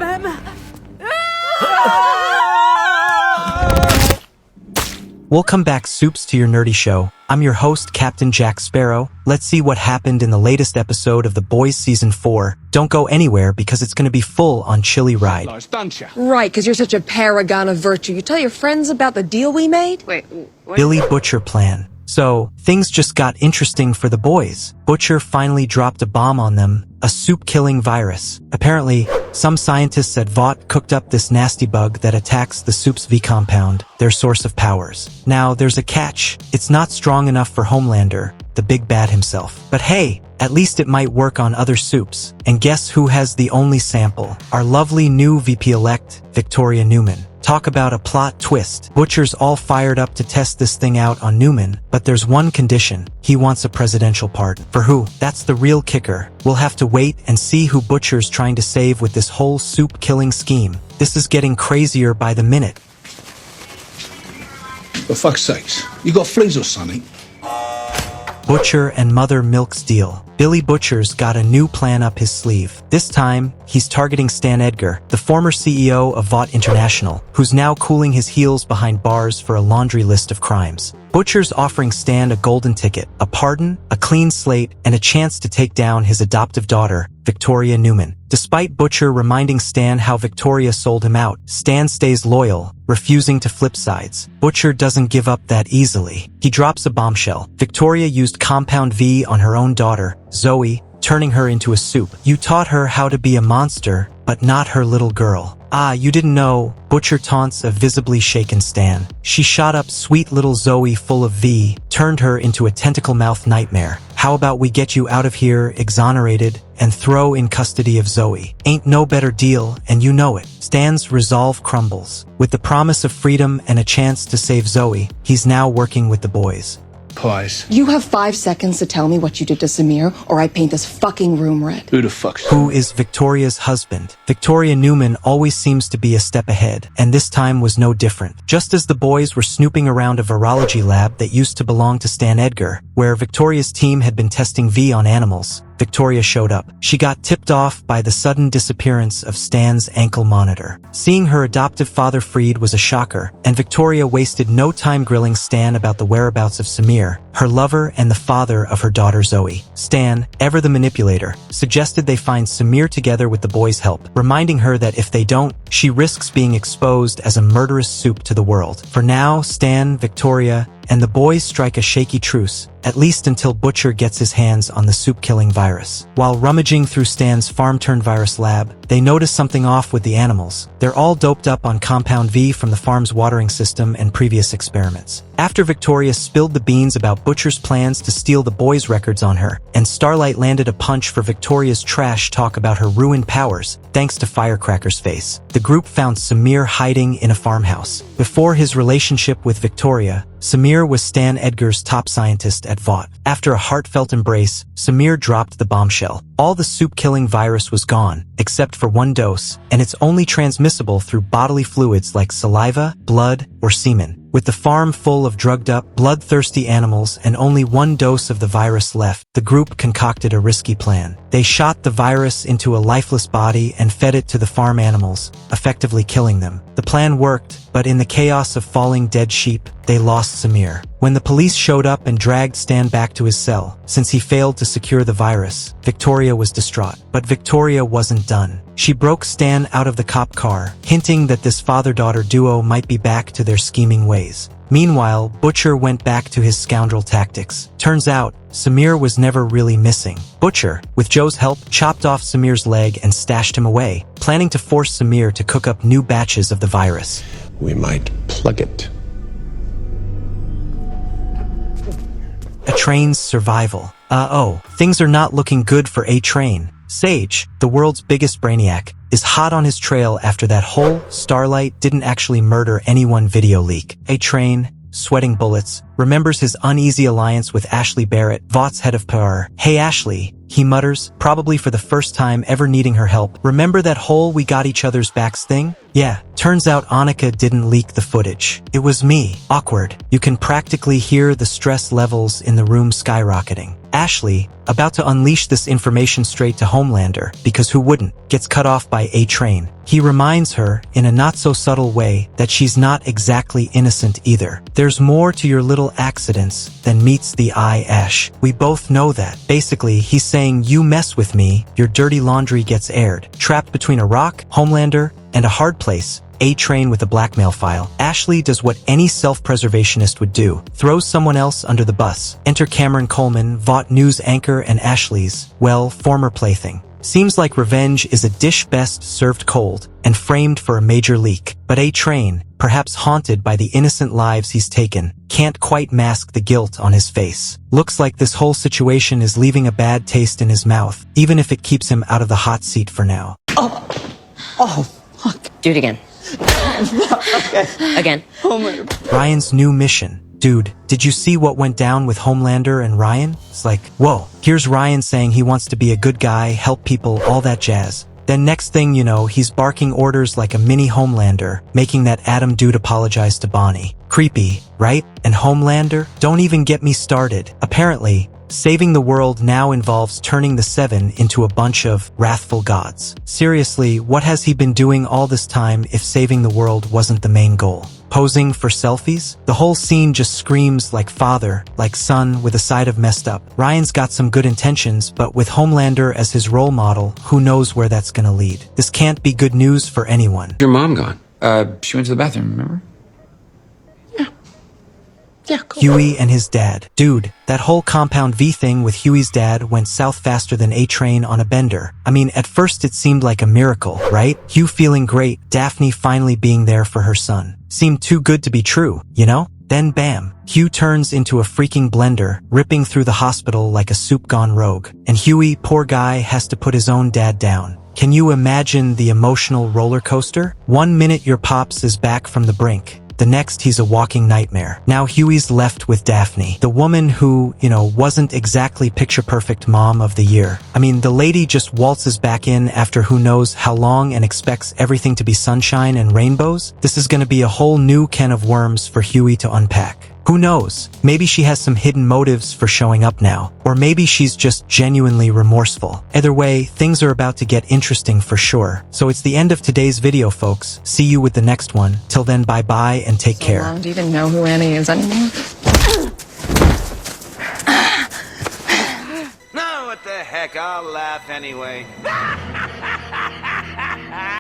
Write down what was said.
them! Welcome back, Supes, to your nerdy show. I'm your host, Captain Jack Sparrow. Let's see what happened in the latest episode of The Boys Season 4. Don't go anywhere because it's going to be full on chilly ride. Right, because you're such a paragon of virtue. You tell your friends about the deal we made? Wait, what? Billy Butcher plan. So, things just got interesting for the boys. Butcher finally dropped a bomb on them, a soup-killing virus. Apparently, some scientists at Vought cooked up this nasty bug that attacks the Supes V compound, their source of powers. Now, there's a catch. It's not strong enough for Homelander, the big bad himself. But hey, at least it might work on other Supes. And guess who has the only sample? Our lovely new VP-elect, Victoria Newman. Talk about a plot twist. Butcher's all fired up to test this thing out on Newman, but there's one condition. He wants a presidential pardon. For who? That's the real kicker. We'll have to wait and see who Butcher's trying to save with this whole soup-killing scheme. This is getting crazier by the minute. For fuck's sakes, you got fleas or something? Butcher and Mother Milk's deal. Billy Butcher's got a new plan up his sleeve. This time, he's targeting Stan Edgar, the former CEO of Vought International, who's now cooling his heels behind bars for a laundry list of crimes. Butcher's offering Stan a golden ticket, a pardon, a clean slate, and a chance to take down his adoptive daughter, Victoria Newman. Despite Butcher reminding Stan how Victoria sold him out, Stan stays loyal, refusing to flip sides. Butcher doesn't give up that easily. He drops a bombshell. Victoria used Compound V on her own daughter, Zoe, turning her into a soup. You taught her how to be a monster, but not her little girl. Ah, you didn't know. Butcher taunts a visibly shaken Stan. She shot up sweet little Zoe full of V, turned her into a tentacle-mouthed nightmare. How about we get you out of here, exonerated, and throw in custody of Zoe? Ain't no better deal, and you know it. Stan's resolve crumbles. With the promise of freedom and a chance to save Zoe, he's now working with the boys. Pies. You have 5 seconds to tell me what you did to Samir, or I paint this fucking room red. Who the fuck's... Who is Victoria's husband? Victoria Newman always seems to be a step ahead, and this time was no different. Just as the boys were snooping around a virology lab that used to belong to Stan Edgar, where Victoria's team had been testing V on animals, Victoria showed up. She got tipped off by the sudden disappearance of Stan's ankle monitor. Seeing her adoptive father freed was a shocker, and Victoria wasted no time grilling Stan about the whereabouts of Samir, her lover and the father of her daughter Zoe. Stan, ever the manipulator, suggested they find Samir together with the boys' help, reminding her that if they don't, she risks being exposed as a murderous soup to the world. For now, Stan, Victoria, and the boys strike a shaky truce, at least until Butcher gets his hands on the soup-killing virus. While rummaging through Stan's farm-turned-virus lab, they notice something off with the animals. They're all doped up on Compound V from the farm's watering system and previous experiments. After Victoria spilled the beans about Butcher's plans to steal the boys' records on her, and Starlight landed a punch for Victoria's trash talk about her ruined powers, thanks to Firecracker's face, the group found Samir hiding in a farmhouse. Before his relationship with Victoria, Samir was Stan Edgar's top scientist at Vought. After a heartfelt embrace, Samir dropped the bombshell. All the soup-killing virus was gone, except for one dose, and it's only transmissible through bodily fluids like saliva, blood, or semen. With the farm full of drugged-up, bloodthirsty animals and only one dose of the virus left, the group concocted a risky plan. They shot the virus into a lifeless body and fed it to the farm animals, effectively killing them. The plan worked, but in the chaos of falling dead sheep, they lost Samir. When the police showed up and dragged Stan back to his cell, since he failed to secure the virus, Victoria was distraught. But Victoria wasn't done. She broke Stan out of the cop car, hinting that this father-daughter duo might be back to their scheming ways. Meanwhile, Butcher went back to his scoundrel tactics. Turns out, Samir was never really missing. Butcher, with Joe's help, chopped off Samir's leg and stashed him away, planning to force Samir to cook up new batches of the virus. We might plug it. A-Train's survival. Things are not looking good for A-Train. Sage, the world's biggest brainiac, is hot on his trail after that whole Starlight didn't actually murder anyone video leak. A-Train, sweating bullets, remembers his uneasy alliance with Ashley Barrett, Vought's head of PR. Hey Ashley, he mutters, probably for the first time ever needing her help. Remember that whole we got each other's backs thing? Yeah, turns out Annika didn't leak the footage. It was me. Awkward. You can practically hear the stress levels in the room skyrocketing. Ashley, about to unleash this information straight to Homelander, because who wouldn't, gets cut off by A-Train. He reminds her, in a not-so-subtle way, that she's not exactly innocent either. There's more to your little accidents than meets the eye, Ash. We both know that. Basically, he's saying, you mess with me, your dirty laundry gets aired. Trapped between a rock, Homelander, and a hard place, A-Train with a blackmail file, Ashley does what any self-preservationist would do, throws someone else under the bus. Enter Cameron Coleman, Vought news anchor and Ashley's, well, former plaything. Seems like revenge is a dish best served cold, and framed for a major leak. But A-Train, perhaps haunted by the innocent lives he's taken, can't quite mask the guilt on his face. Looks like this whole situation is leaving a bad taste in his mouth, even if it keeps him out of the hot seat for now. Oh, fuck. Do it again. Okay. Again. Ryan's new mission. Dude, did you see what went down with Homelander and Ryan? It's like, whoa, here's Ryan saying he wants to be a good guy, help people, all that jazz. Then next thing you know, he's barking orders like a mini Homelander, making that Adam dude apologize to Bonnie. Creepy, right? And Homelander? Don't even get me started. Apparently, saving the world now involves turning the Seven into a bunch of wrathful gods. Seriously, what has he been doing all this time if saving the world wasn't the main goal? Posing for selfies? The whole scene just screams like father, like son with a side of messed up. Ryan's got some good intentions, but with Homelander as his role model, who knows where that's gonna lead. This can't be good news for anyone. Your mom gone? She went to the bathroom, remember? Yeah, cool. Hughie and his dad. Dude, that whole Compound V thing with Hughie's dad went south faster than A-Train on a bender. I mean, at first it seemed like a miracle, right? Hugh feeling great, Daphne finally being there for her son. Seemed too good to be true, you know? Then bam, Hugh turns into a freaking blender, ripping through the hospital like a soup gone rogue. And Hughie, poor guy, has to put his own dad down. Can you imagine the emotional roller coaster? 1 minute your pops is back from the brink. The next, he's a walking nightmare. Now Hughie's left with Daphne, the woman who, wasn't exactly picture-perfect mom of the year. I mean, the lady just waltzes back in after who knows how long and expects everything to be sunshine and rainbows. This is gonna be a whole new can of worms for Hughie to unpack. Who knows? Maybe she has some hidden motives for showing up now. Or maybe she's just genuinely remorseful. Either way, things are about to get interesting for sure. So it's the end of today's video, folks. See you with the next one. Till then, bye-bye and take care. Do you even know who Annie is anymore? No, what the heck, I'll laugh anyway.